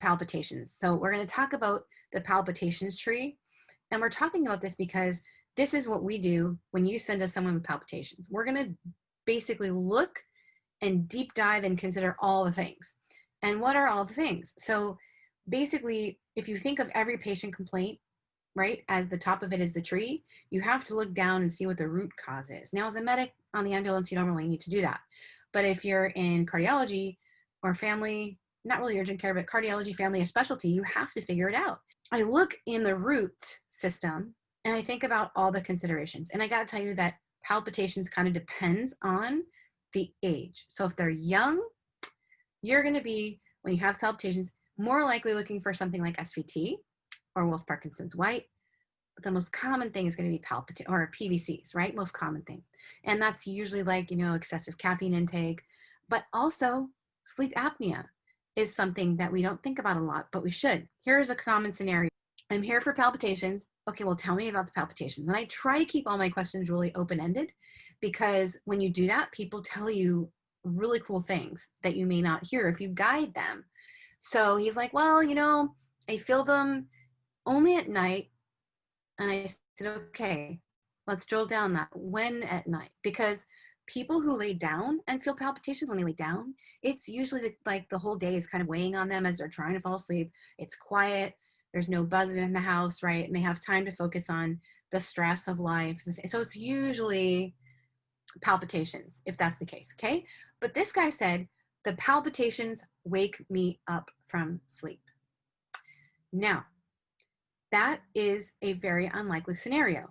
palpitations. So we're going to talk about the palpitations tree. And we're talking about this because this is what we do when you send us someone with palpitations. We're going to basically look and deep dive and consider all the things. And what are all the things? So basically, if you think of every patient complaint, right, as the top of it is the tree, you have to look down and see what the root cause is. Now, as a medic on the ambulance, you don't really need to do that. But if you're in cardiology or family, not really urgent care, but cardiology, family, or specialty, you have to figure it out. I look in the root system and I think about all the considerations. And I got to tell you that palpitations kind of depends on the age. So if they're young, you're going to be, when you have palpitations, more likely looking for something like SVT or Wolff-Parkinson's White. But the most common thing is going to be or PVCs, right? Most common thing. And that's usually like, excessive caffeine intake, but also sleep apnea is something that we don't think about a lot, but we should. Here's a common scenario. I'm here for palpitations. Okay, well, tell me about the palpitations. And I try to keep all my questions really open-ended, because when you do that, people tell you really cool things that you may not hear if you guide them. So he's like, well, I feel them only at night. And I said, okay, let's drill down that. When at night? Because people who lay down and feel palpitations when they lay down, it's usually like the whole day is kind of weighing on them as they're trying to fall asleep. It's quiet. There's no buzzing in the house, right? And they have time to focus on the stress of life. So it's usually palpitations, if that's the case, okay? But this guy said, the palpitations wake me up from sleep. Now, that is a very unlikely scenario,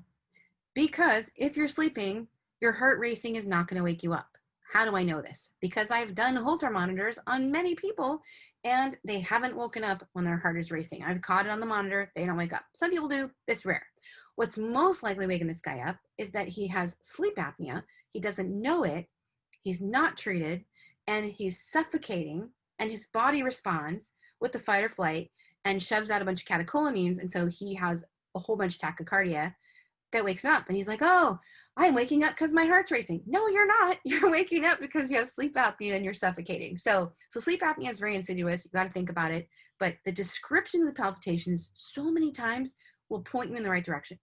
because if you're sleeping, your heart racing is not going to wake you up. How do I know this? Because I've done Holter monitors on many people and they haven't woken up when their heart is racing. I've caught it on the monitor. They don't wake up. Some people do. It's rare. What's most likely waking this guy up is that he has sleep apnea. He doesn't know it. He's not treated, and he's suffocating, and his body responds with the fight or flight and shoves out a bunch of catecholamines. And so he has a whole bunch of tachycardia that wakes him up. And he's like, oh, I'm waking up because my heart's racing. No, you're not. You're waking up because you have sleep apnea and you're suffocating. So sleep apnea is very insidious. You got to think about it. But the description of the palpitations so many times will point you in the right direction.